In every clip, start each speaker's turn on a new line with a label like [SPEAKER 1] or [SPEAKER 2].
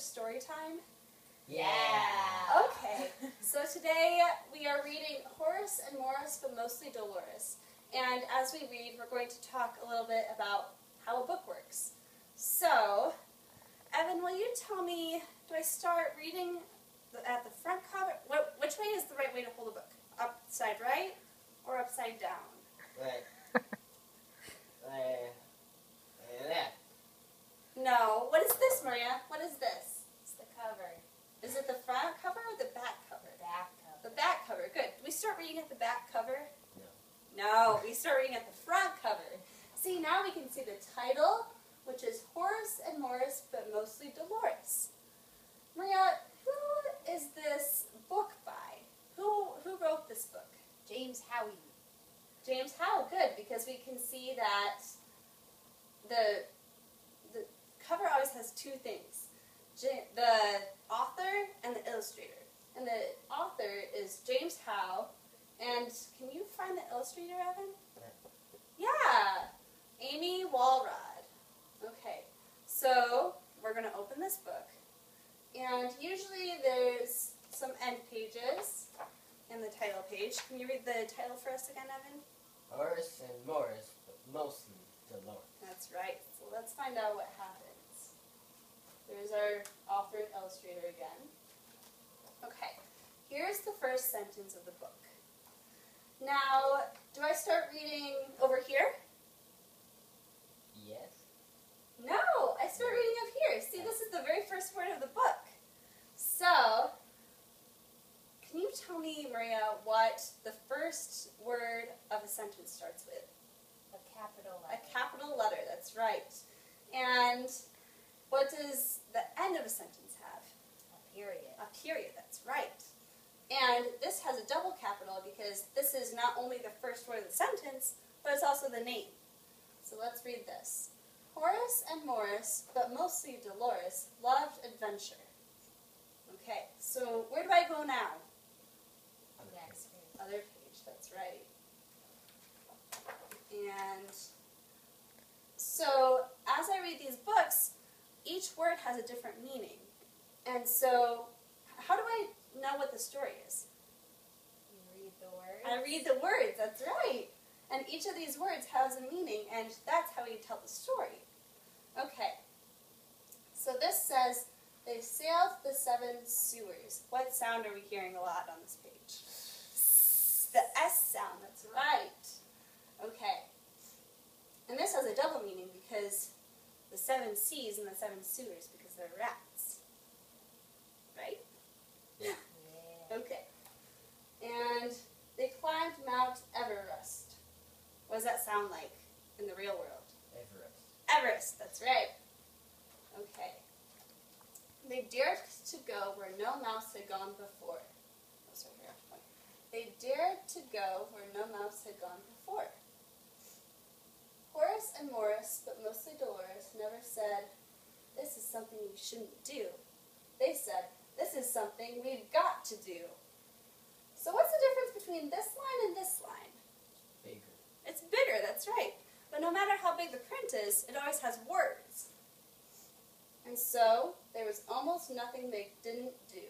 [SPEAKER 1] story time?
[SPEAKER 2] Yeah!
[SPEAKER 1] Okay, so today we are reading Horace and Morris, but mostly Dolores. And as we read, we're going to talk a little bit about how a book works. So, Evan, will you tell me, do I start reading at the front cover? Which way is the right way to hold a book? Upside right or upside down?
[SPEAKER 2] Right. Left.
[SPEAKER 1] No. What is this, Maria? What is this?
[SPEAKER 3] It's the cover.
[SPEAKER 1] Is it the front cover or the back cover?
[SPEAKER 3] Back cover.
[SPEAKER 1] The back cover. Good. Do we start reading at the back cover?
[SPEAKER 2] No.
[SPEAKER 1] No, we start reading at the front cover. See, now we can see the title, which is Horace and Morris, but mostly Dolores. Maria, who is this book by? Who wrote this book?
[SPEAKER 3] James Howie.
[SPEAKER 1] James Howe. Good, because we can see that the cover always has two things. The author and the illustrator. And the author is James Howe. And can you find the illustrator, Evan? Yeah, Amy Walrod. Okay, so we're going to open this book. And usually there's some end pages and the title page. Can you read the title for us again, Evan?
[SPEAKER 2] Horace and Morris, but mostly Dolores.
[SPEAKER 1] That's right. So let's find out what happens. There's our author and illustrator again. Okay, here's the first sentence of the book. Now, do I start reading over here?
[SPEAKER 2] Yes.
[SPEAKER 1] No, I start reading up here. See, this is the very first word of the book. So, can you tell me, Maria, what the first word of a sentence starts with?
[SPEAKER 3] A capital
[SPEAKER 1] A
[SPEAKER 3] letter.
[SPEAKER 1] capital letter, that's right. And what does the end of a sentence have?
[SPEAKER 3] A period.
[SPEAKER 1] A period, that's right. And this has a double capital because this is not only the first word of the sentence, but it's also the name. So let's read this. Horace and Morris, but mostly Dolores, loved adventure. Okay, so where do I go now?
[SPEAKER 3] Next page.
[SPEAKER 1] Other page, that's right. And so as I read these books, each word has a different meaning. And so how do I know what the story is?
[SPEAKER 3] You read the words.
[SPEAKER 1] I read the words, that's right. And each of these words has a meaning, and that's how you tell the story. Okay. So this says, they sailed the 7 sewers. What sound are we hearing a lot on this page? The S sound, that's right. Okay. And this has a double meaning because the 7 seas and the 7 sewers, because they're rats. Right?
[SPEAKER 2] Yeah.
[SPEAKER 3] Yeah.
[SPEAKER 1] Okay. And they climbed Mount Everest. What does that sound like in the real world?
[SPEAKER 2] Everest.
[SPEAKER 1] Everest, that's right. Okay. They dared to go where no mouse had gone before. Oh, sorry, I have to point. They dared to go where no mouse had gone before. Horace and Morris, but mostly Dolores, never said, this is something you shouldn't do. They said, this is something we've got to do. So what's the difference between this line and this line?
[SPEAKER 2] Bigger.
[SPEAKER 1] It's bigger, that's right. But no matter how big the print is, it always has words. And so, there was almost nothing they didn't do.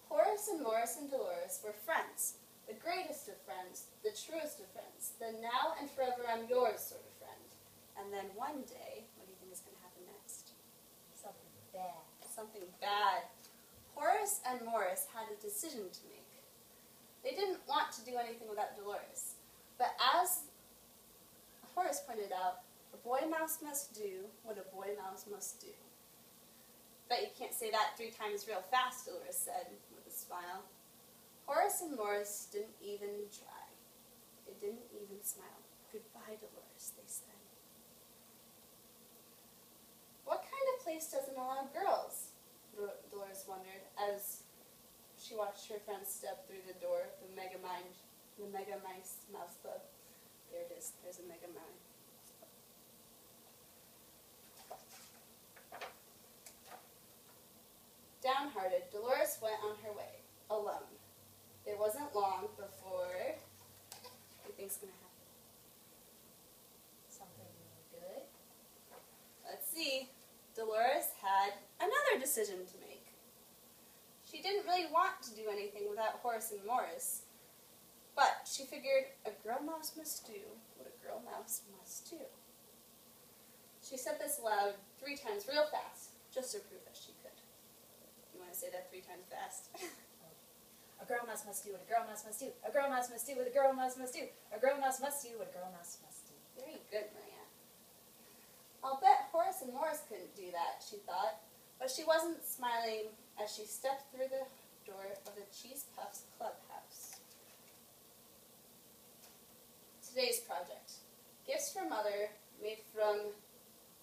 [SPEAKER 1] Horace and Morris and Dolores were friends, the greatest of friends, the truest of friends, the now and forever I'm yours sort of friend. And then one day, what do you think is going to happen next?
[SPEAKER 3] Something bad.
[SPEAKER 1] Something bad. Horace and Morris had a decision to make. They didn't want to do anything without Dolores. But as Horace pointed out, a boy mouse must do what a boy mouse must do. Bet you can't say that 3 times real fast, Dolores said with a smile. Horace and Morris didn't even try. They didn't even smile. Goodbye, Dolores, they said. What kind of place doesn't allow girls? Dolores wondered as she watched her friends step through the door of the Mega Mice Mouse Club. There it is. There's a Mega Mice. Downhearted, Dolores went on her way, alone. It wasn't long before... What do you think's going to happen?
[SPEAKER 3] Something good.
[SPEAKER 1] decision to make. She didn't really want to do anything without Horace and Morris, but she figured a girl mouse must do what a girl mouse must do. She said this aloud 3 times real fast, just to prove that she could. You want to say that 3 times fast?
[SPEAKER 3] A girl mouse must do what a girl mouse must do. A girl mouse must do what a girl mouse must do. A girl mouse must do what a girl mouse must do.
[SPEAKER 1] Very good, Maria. I'll bet Horace and Morris couldn't do that, she thought, but she wasn't smiling as she stepped through the door of the Cheese Puffs clubhouse. Today's project. Gifts for Mother made from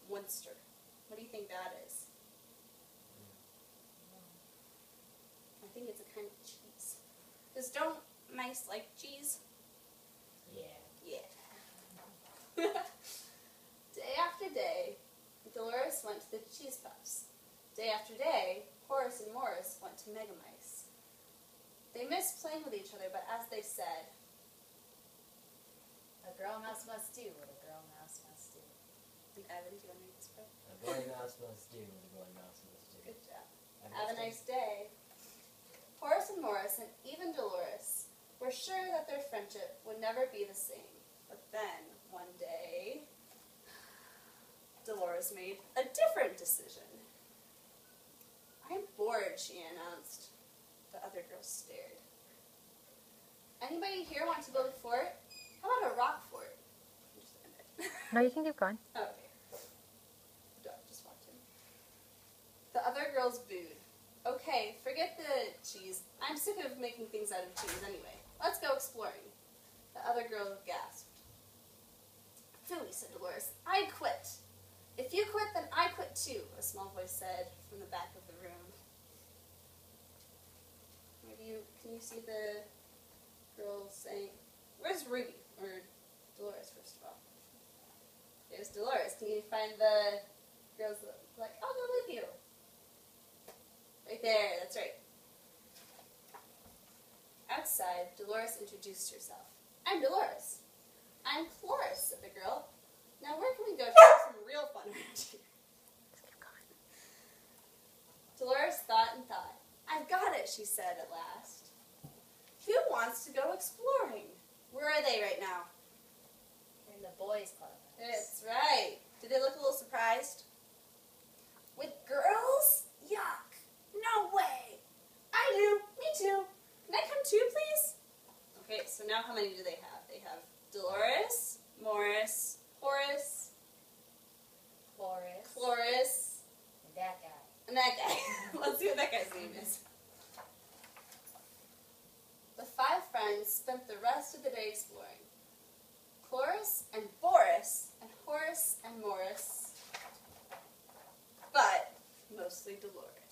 [SPEAKER 1] Munster. What do you think that is? I think it's a kind of cheese. Because don't mice like cheese?
[SPEAKER 2] Yeah.
[SPEAKER 1] Yeah. Day after day, Dolores went to the Cheese Puffs. Day after day, Horace and Morris went to Megamice. They missed playing with each other, but as they said,
[SPEAKER 3] A girl mouse must do what a girl mouse must do.
[SPEAKER 1] Evan, do you want to read this part?
[SPEAKER 2] A boy mouse must do what a boy mouse must do.
[SPEAKER 1] Good job. Have a nice day. Horace and Morris, and even Dolores, were sure that their friendship would never be the same. But then, one day, Dolores made a different decision. I'm bored, she announced. The other girls stared. Anybody here want to build a fort? How about a rock fort? Just end it.
[SPEAKER 4] No, you can keep going.
[SPEAKER 1] Oh, okay. The dog just walked in. The other girls booed. Okay, forget the cheese. I'm sick of making things out of cheese anyway. Let's go exploring. The other girl gasped. Phooey, said Dolores. I quit. If you quit, then I quit too, a small voice said from the back of the room. Can you see the girl saying, where's Ruby? Or Dolores, first of all. There's Dolores. Can you find the girls that are like, I'll go with you? Right there, that's right. Outside, Dolores introduced herself. I'm Dolores. I'm Cloris, said the girl. Now where can we go to have some real fun around here? Dolores thought and thought. I've got it, she said at last. Who wants to go exploring? Where are they right now?
[SPEAKER 3] In the boys' club.
[SPEAKER 1] That's right. Did they look a little surprised? With girls? Yuck. No way. I do. Me too. Can I come too, please? Okay, so now how many do they have? They have Dolores, Morris, Horace, Cloris,
[SPEAKER 3] And that guy.
[SPEAKER 1] and that guy. Let's see what that guy's name is. The 5 friends spent the rest of the day exploring. Cloris and Boris and Horace and Morris, but mostly Dolores.